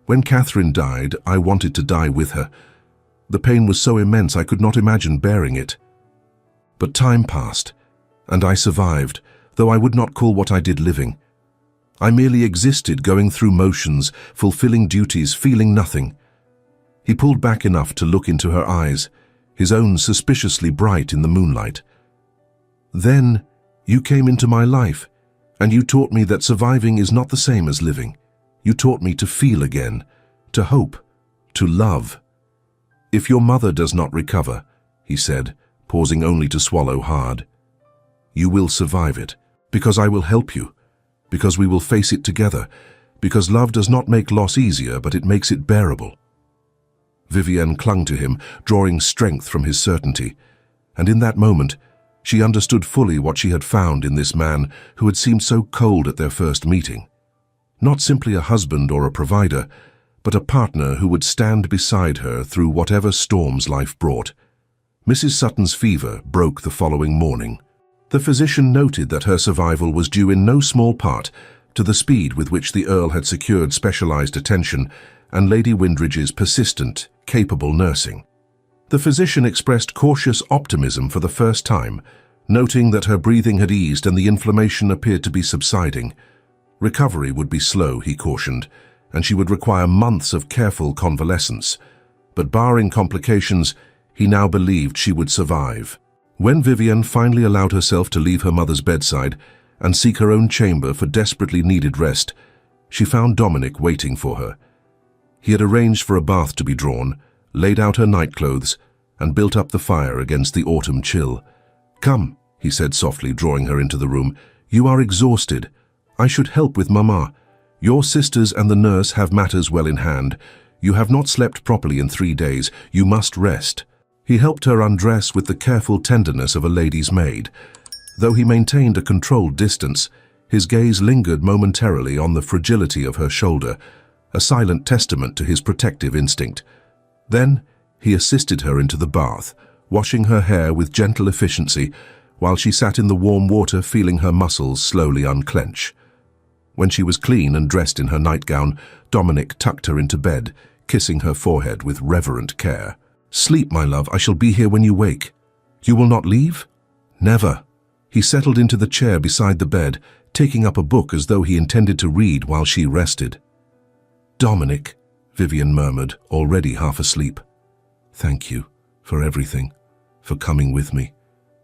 When Catherine died, I wanted to die with her. The pain was so immense I could not imagine bearing it. But time passed, and I survived, though I would not call what I did living. I merely existed, going through motions, fulfilling duties, feeling nothing. He pulled back enough to look into her eyes, his own suspiciously bright in the moonlight. Then you came into my life, and you taught me that surviving is not the same as living. You taught me to feel again, to hope, to love. If your mother does not recover, he said, pausing only to swallow hard, you will survive it, because I will help you, because we will face it together, because love does not make loss easier, but it makes it bearable. Vivienne clung to him, drawing strength from his certainty, and in that moment, she understood fully what she had found in this man who had seemed so cold at their first meeting. Not simply a husband or a provider, but a partner who would stand beside her through whatever storms life brought. Mrs. Sutton's fever broke the following morning. The physician noted that her survival was due in no small part to the speed with which the Earl had secured specialized attention and Lady Windridge's persistent, capable nursing. The physician expressed cautious optimism for the first time, noting that her breathing had eased and the inflammation appeared to be subsiding. Recovery would be slow, he cautioned, and she would require months of careful convalescence. But barring complications, he now believed she would survive. When Vivienne finally allowed herself to leave her mother's bedside and seek her own chamber for desperately needed rest, she found Dominic waiting for her. He had arranged for a bath to be drawn, laid out her nightclothes, and built up the fire against the autumn chill. "Come," he said softly, drawing her into the room. "You are exhausted. I should help with Mama. Your sisters and the nurse have matters well in hand. You have not slept properly in 3 days. You must rest." He helped her undress with the careful tenderness of a lady's maid. Though he maintained a controlled distance, his gaze lingered momentarily on the fragility of her shoulder, a silent testament to his protective instinct. Then he assisted her into the bath, washing her hair with gentle efficiency while she sat in the warm water feeling her muscles slowly unclench. When she was clean and dressed in her nightgown, Dominic tucked her into bed, kissing her forehead with reverent care. "Sleep, my love, I shall be here when you wake. You will not leave?" "Never." He settled into the chair beside the bed, taking up a book as though he intended to read while she rested. "Dominic," Vivienne murmured, already half asleep. "Thank you for everything, for coming with me,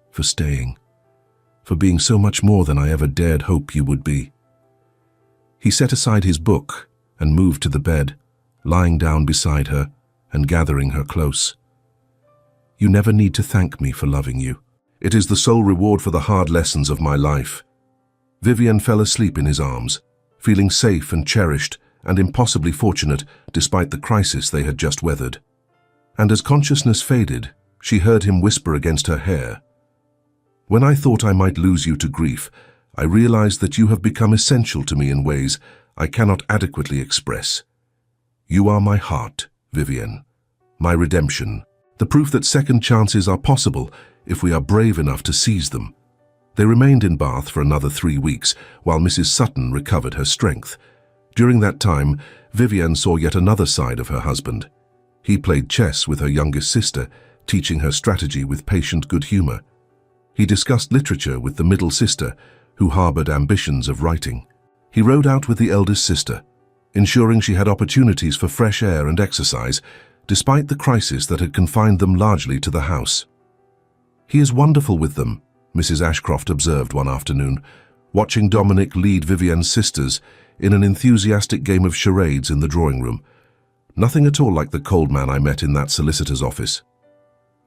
for staying, for being so much more than I ever dared hope you would be." He set aside his book and moved to the bed, lying down beside her and gathering her close. "You never need to thank me for loving you. It is the sole reward for the hard lessons of my life." Vivienne fell asleep in his arms, feeling safe and cherished and impossibly fortunate despite the crisis they had just weathered. And as consciousness faded, she heard him whisper against her hair, "When I thought I might lose you to grief, I realized that you have become essential to me in ways I cannot adequately express. You are my heart, Vivienne, my redemption, the proof that second chances are possible if we are brave enough to seize them." They remained in Bath for another 3 weeks while Mrs. Sutton recovered her strength. During that time, Vivienne saw yet another side of her husband. He played chess with her youngest sister, teaching her strategy with patient good humor. He discussed literature with the middle sister, who harbored ambitions of writing. He rode out with the eldest sister, ensuring she had opportunities for fresh air and exercise, despite the crisis that had confined them largely to the house. "He is wonderful with them," Mrs. Ashcroft observed one afternoon, watching Dominic lead Vivienne's sisters in an enthusiastic game of charades in the drawing room. "Nothing at all like the cold man I met in that solicitor's office."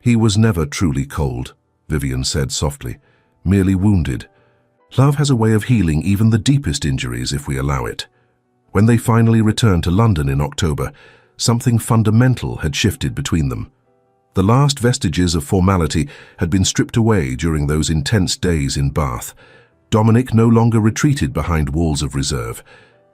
"He was never truly cold," Vivienne said softly, "merely wounded. Love has a way of healing even the deepest injuries if we allow it. When they finally returned to London in October, something fundamental had shifted between them. The last vestiges of formality had been stripped away during those intense days in Bath. Dominic no longer retreated behind walls of reserve.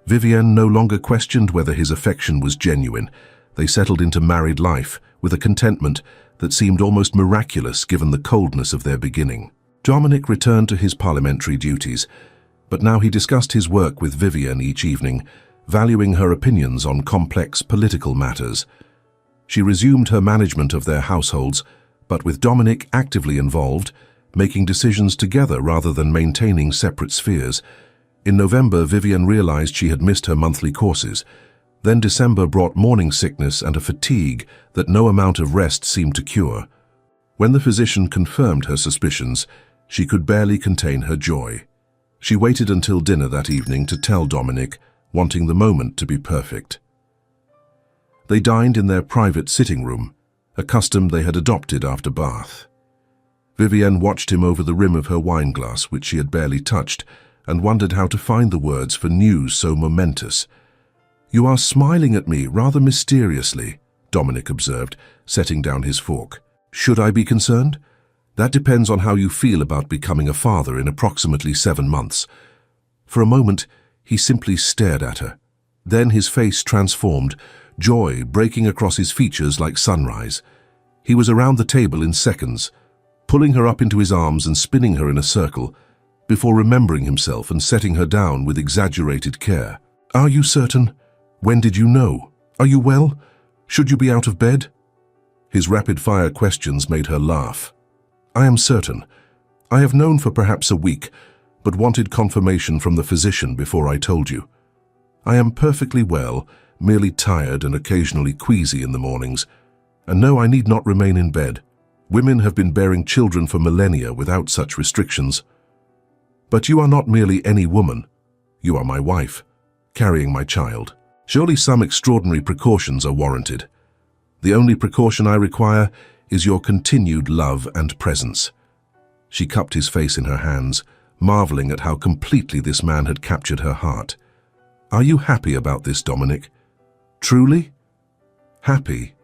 Vivienne no longer questioned whether his affection was genuine. They settled into married life with a contentment that seemed almost miraculous given the coldness of their beginning. Dominic returned to his parliamentary duties, but now he discussed his work with Vivienne each evening, valuing her opinions on complex political matters. She resumed her management of their households, but with Dominic actively involved, making decisions together rather than maintaining separate spheres. In November, Vivienne realized she had missed her monthly courses. Then December brought morning sickness and a fatigue that no amount of rest seemed to cure. When the physician confirmed her suspicions, she could barely contain her joy. She waited until dinner that evening to tell Dominic, wanting the moment to be perfect. They dined in their private sitting room, a custom they had adopted after Bath. Vivienne watched him over the rim of her wineglass, which she had barely touched, and wondered how to find the words for news so momentous. "You are smiling at me rather mysteriously," Dominic observed, setting down his fork. "Should I be concerned? That depends on how you feel about becoming a father in approximately 7 months." For a moment, he simply stared at her. Then his face transformed, joy breaking across his features like sunrise. He was around the table in seconds, pulling her up into his arms and spinning her in a circle, before remembering himself and setting her down with exaggerated care. "Are you certain? When did you know? Are you well? Should you be out of bed?" His rapid-fire questions made her laugh. "I am certain. I have known for perhaps a week, but wanted confirmation from the physician before I told you. I am perfectly well, merely tired and occasionally queasy in the mornings. And no, I need not remain in bed. Women have been bearing children for millennia without such restrictions. But you are not merely any woman. You are my wife, carrying my child. Surely some extraordinary precautions are warranted. The only precaution I require is your continued love and presence." She cupped his face in her hands, marveling at how completely this man had captured her heart. "Are you happy about this, Dominic? Truly? Happy?"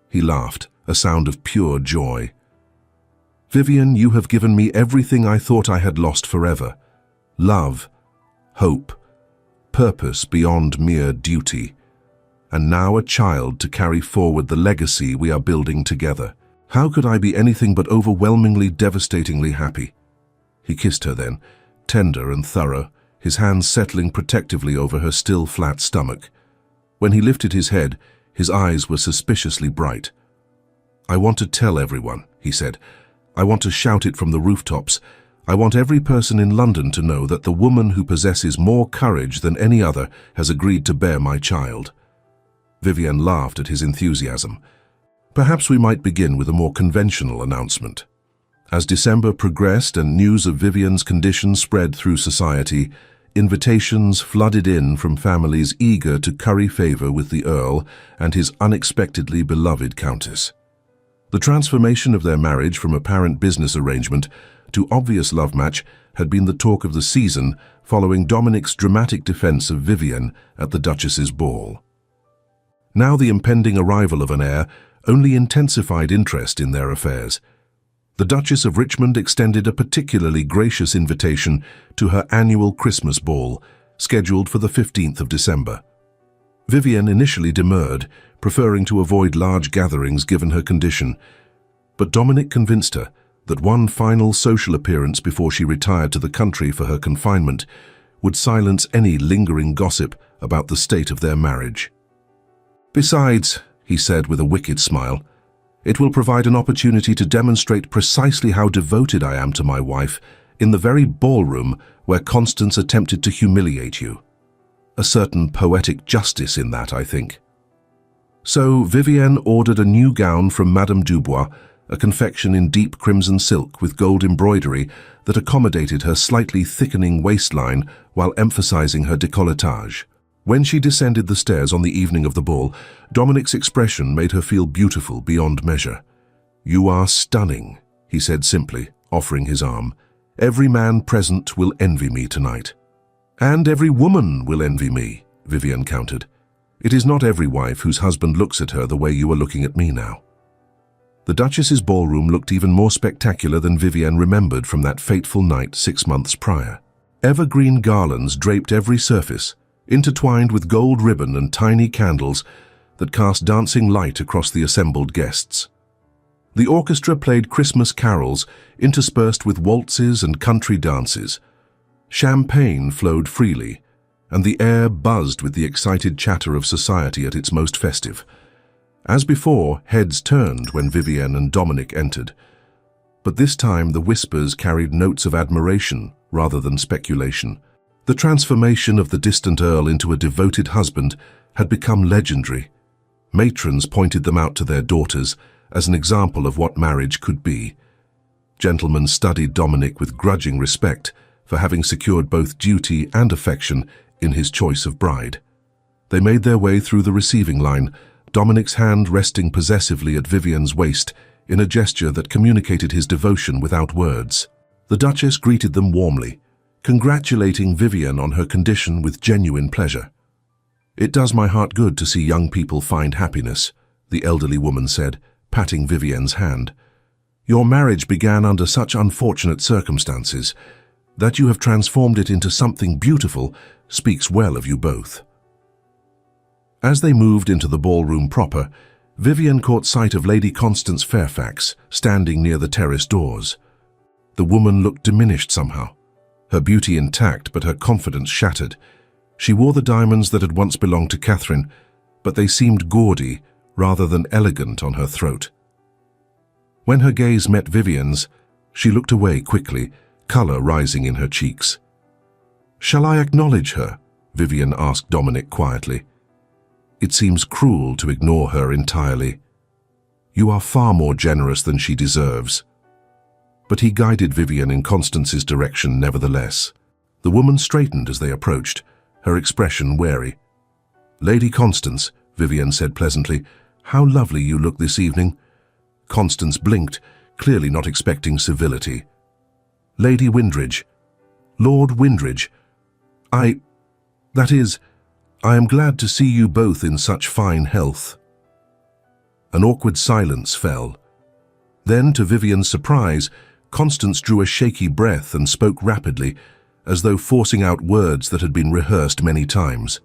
He laughed, a sound of pure joy. "Vivienne, you have given me everything I thought I had lost forever. Love, hope, purpose beyond mere duty, and now a child to carry forward the legacy we are building together. How could I be anything but overwhelmingly, devastatingly happy?" He kissed her then, tender and thorough, his hands settling protectively over her still flat stomach. When he lifted his head, his eyes were suspiciously bright. "I want to tell everyone," he said. "I want to shout it from the rooftops. I want every person in London to know that the woman who possesses more courage than any other has agreed to bear my child." Vivienne laughed at his enthusiasm. "Perhaps we might begin with a more conventional announcement." As December progressed and news of Vivienne's condition spread through society, invitations flooded in from families eager to curry favor with the Earl and his unexpectedly beloved Countess. The transformation of their marriage from apparent business arrangement to obvious love match had been the talk of the season following Dominic's dramatic defense of Vivienne at the Duchess's ball. Now the impending arrival of an heir only intensified interest in their affairs. The Duchess of Richmond extended a particularly gracious invitation to her annual Christmas ball, scheduled for the 15th of December. Vivienne initially demurred, preferring to avoid large gatherings given her condition, but Dominic convinced her that one final social appearance before she retired to the country for her confinement would silence any lingering gossip about the state of their marriage. "Besides," he said with a wicked smile, "it will provide an opportunity to demonstrate precisely how devoted I am to my wife in the very ballroom where Constance attempted to humiliate you. A certain poetic justice in that, I think." So Vivienne ordered a new gown from Madame Dubois, a confection in deep crimson silk with gold embroidery that accommodated her slightly thickening waistline while emphasizing her décolletage. When she descended the stairs on the evening of the ball, Dominic's expression made her feel beautiful beyond measure. "You are stunning," he said simply, offering his arm. "Every man present will envy me tonight." "And every woman will envy me," Vivian countered. "It is not every wife whose husband looks at her the way you are looking at me now." The Duchess's ballroom looked even more spectacular than Vivian remembered from that fateful night 6 months prior. Evergreen garlands draped every surface, intertwined with gold ribbon and tiny candles that cast dancing light across the assembled guests. The orchestra played Christmas carols interspersed with waltzes and country dances. Champagne flowed freely, and the air buzzed with the excited chatter of society at its most festive. As before, heads turned when Vivian and Dominic entered. But this time the whispers carried notes of admiration rather than speculation. The transformation of the distant Earl into a devoted husband had become legendary. Matrons pointed them out to their daughters as an example of what marriage could be. Gentlemen studied Dominic with grudging respect for having secured both duty and affection in his choice of bride. They made their way through the receiving line, Dominic's hand resting possessively at Vivian's waist in a gesture that communicated his devotion without words. The Duchess greeted them warmly, congratulating Vivian on her condition with genuine pleasure. "It does my heart good to see young people find happiness," the elderly woman said, patting Vivian's hand. "Your marriage began under such unfortunate circumstances. That you have transformed it into something beautiful speaks well of you both." As they moved into the ballroom proper, Vivian caught sight of Lady Constance Fairfax standing near the terrace doors. The woman looked diminished somehow, her beauty intact but her confidence shattered. She wore the diamonds that had once belonged to Catherine, but they seemed gaudy rather than elegant on her throat. When her gaze met Vivian's, she looked away quickly, colour rising in her cheeks. "Shall I acknowledge her?" Vivian asked Dominic quietly. "It seems cruel to ignore her entirely. You are far more generous than she deserves." But he guided Vivian in Constance's direction nevertheless. The woman straightened as they approached, her expression wary. "Lady Constance," Vivian said pleasantly, "how lovely you look this evening." Constance blinked, clearly not expecting civility. "Lady Windridge. Lord Windridge. I am glad to see you both in such fine health." An awkward silence fell. Then, to Vivian's surprise, Constance drew a shaky breath and spoke rapidly, as though forcing out words that had been rehearsed many times.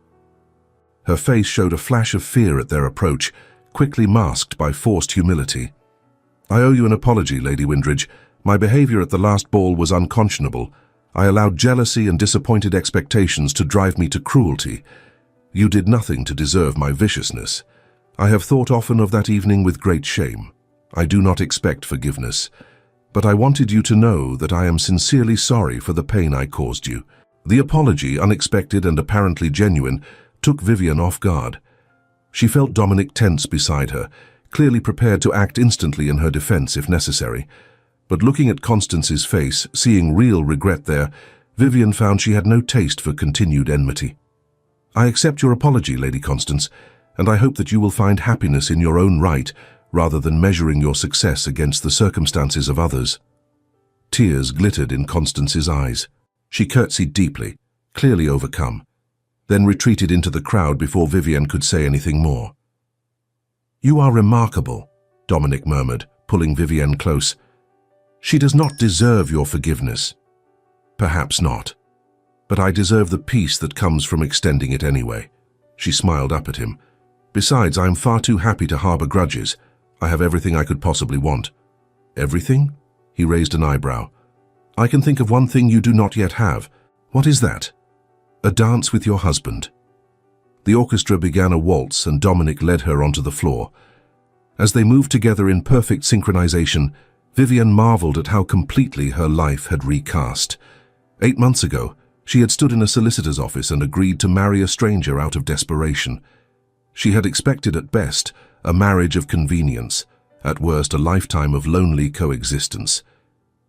Her face showed a flash of fear at their approach, quickly masked by forced humility. "I owe you an apology, Lady Windridge. My behavior at the last ball was unconscionable. I allowed jealousy and disappointed expectations to drive me to cruelty. You did nothing to deserve my viciousness. I have thought often of that evening with great shame. I do not expect forgiveness, but I wanted you to know that I am sincerely sorry for the pain I caused you." The apology, unexpected and apparently genuine, took Vivian off guard. She felt Dominic tense beside her, clearly prepared to act instantly in her defense if necessary. But looking at Constance's face, seeing real regret there, Vivian found she had no taste for continued enmity. "I accept your apology, Lady Constance, and I hope that you will find happiness in your own right rather than measuring your success against the circumstances of others." Tears glittered in Constance's eyes. She curtsied deeply, clearly overcome, then retreated into the crowd before Vivian could say anything more. "You are remarkable," Dominic murmured, pulling Vivian close. "She does not deserve your forgiveness." "Perhaps not. But I deserve the peace that comes from extending it anyway." She smiled up at him. "Besides, I am far too happy to harbor grudges. I have everything I could possibly want." "Everything?" He raised an eyebrow. "I can think of one thing you do not yet have." "What is that?" "A dance with your husband." The orchestra began a waltz and Dominic led her onto the floor. As they moved together in perfect synchronization, Vivian marveled at how completely her life had recast. 8 months ago, she had stood in a solicitor's office and agreed to marry a stranger out of desperation. She had expected at best a marriage of convenience, at worst a lifetime of lonely coexistence.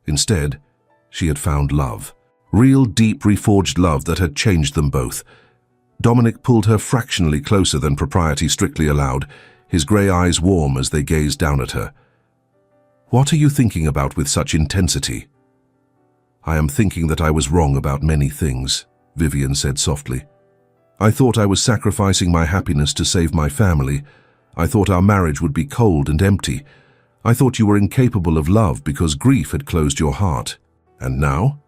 Instead, she had found love. Real, deep, reforged love that had changed them both. Dominic pulled her fractionally closer than propriety strictly allowed, his grey eyes warm as they gazed down at her. "What are you thinking about with such intensity?" "I am thinking that I was wrong about many things," Vivian said softly. I thought I was sacrificing my happiness to save my family. I thought our marriage would be cold and empty. I thought you were incapable of love because grief had closed your heart. And now?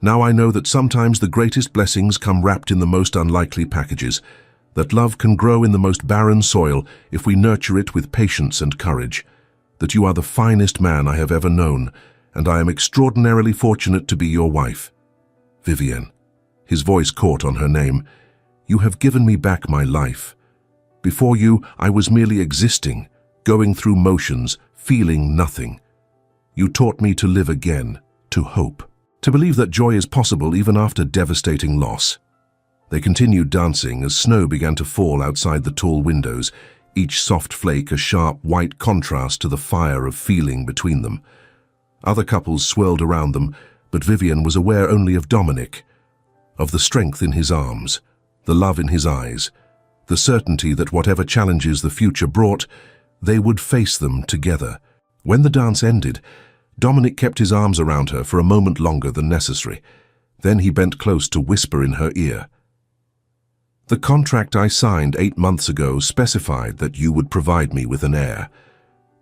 Now I know that sometimes the greatest blessings come wrapped in the most unlikely packages, that love can grow in the most barren soil if we nurture it with patience and courage, that you are the finest man I have ever known, and I am extraordinarily fortunate to be your wife. Vivienne. His voice caught on her name. You have given me back my life. Before you, I was merely existing, going through motions, feeling nothing. You taught me to live again, to hope, to believe that joy is possible even after devastating loss. They continued dancing as snow began to fall outside the tall windows, each soft flake a sharp white contrast to the fire of feeling between them. Other couples swirled around them, but Vivienne was aware only of Dominic, of the strength in his arms, the love in his eyes, the certainty that whatever challenges the future brought, they would face them together. When the dance ended, Dominic kept his arms around her for a moment longer than necessary. Then he bent close to whisper in her ear. The contract I signed 8 months ago specified that you would provide me with an heir.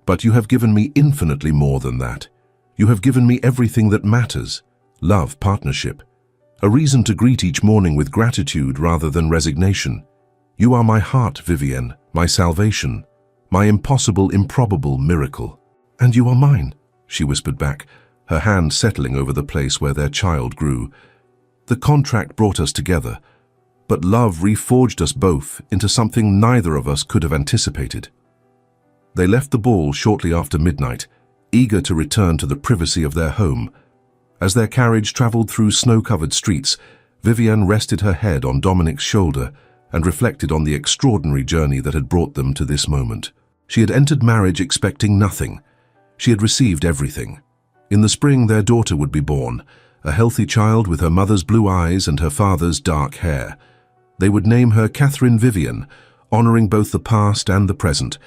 But you have given me infinitely more than that. You have given me everything that matters: love, partnership, a reason to greet each morning with gratitude rather than resignation. You are my heart, Vivienne, my salvation, my impossible, improbable miracle. And you are mine, she whispered back, her hand settling over the place where their child grew. The contract brought us together, but love reforged us both into something neither of us could have anticipated. They left the ball shortly after midnight, eager to return to the privacy of their home. As their carriage traveled through snow-covered streets, Vivienne rested her head on Dominic's shoulder and reflected on the extraordinary journey that had brought them to this moment. She had entered marriage expecting nothing. She had received everything. In the spring, their daughter would be born, a healthy child with her mother's blue eyes and her father's dark hair. They would name her Catherine Vivienne, honoring both the past and the present.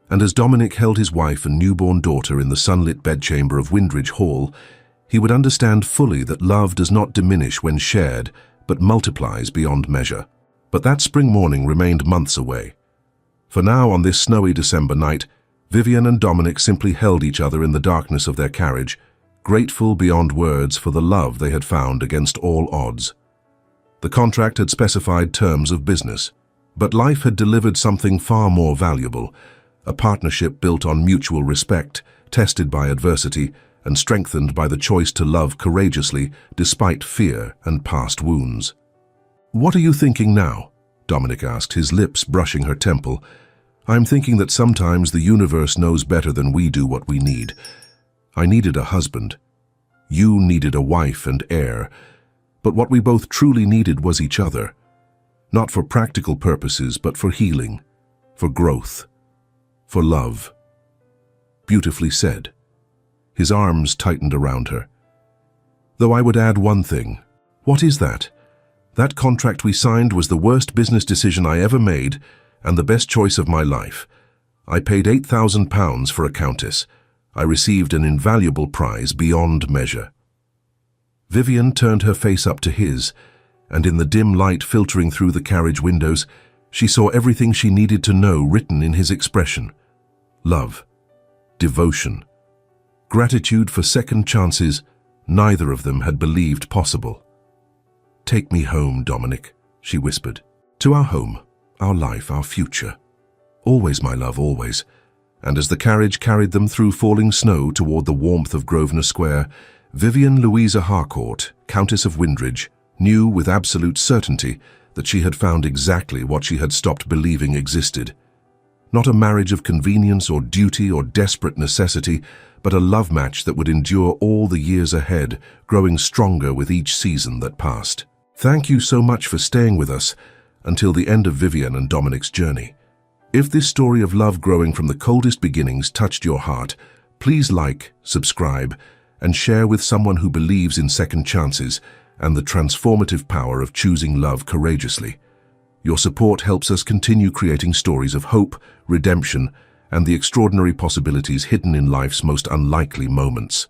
And as Dominic held his wife and newborn daughter in the sunlit bedchamber of Windridge Hall, he would understand fully that love does not diminish when shared, but multiplies beyond measure. But that spring morning remained months away. For now, on this snowy December night, Vivienne and Dominic simply held each other in the darkness of their carriage, grateful beyond words for the love they had found against all odds. The contract had specified terms of business, but life had delivered something far more valuable, a partnership built on mutual respect, tested by adversity, and strengthened by the choice to love courageously despite fear and past wounds. "What are you thinking now?" Dominic asked, his lips brushing her temple. "I'm thinking that sometimes the universe knows better than we do what we need. I needed a husband. You needed a wife and heir. But what we both truly needed was each other. Not for practical purposes, but for healing, for growth, for love." Beautifully said. His arms tightened around her. "Though I would add one thing." "What is that?" "That contract we signed was the worst business decision I ever made and the best choice of my life. I paid £8,000 for a countess. I received an invaluable prize beyond measure." Vivienne turned her face up to his, and in the dim light filtering through the carriage windows, she saw everything she needed to know written in his expression. Love, devotion, gratitude for second chances neither of them had believed possible. "Take me home, Dominic," she whispered. "To our home, our life, our future. Always, my love, always." And as the carriage carried them through falling snow toward the warmth of Grosvenor Square, Vivienne Louisa Harcourt, Countess of Windridge, knew with absolute certainty that she had found exactly what she had stopped believing existed. Not a marriage of convenience or duty or desperate necessity, but a love match that would endure all the years ahead, growing stronger with each season that passed. Thank you so much for staying with us until the end of Vivienne and Dominic's journey. If this story of love growing from the coldest beginnings touched your heart, please like, subscribe, and share with someone who believes in second chances and the transformative power of choosing love courageously. Your support helps us continue creating stories of hope, redemption, and the extraordinary possibilities hidden in life's most unlikely moments.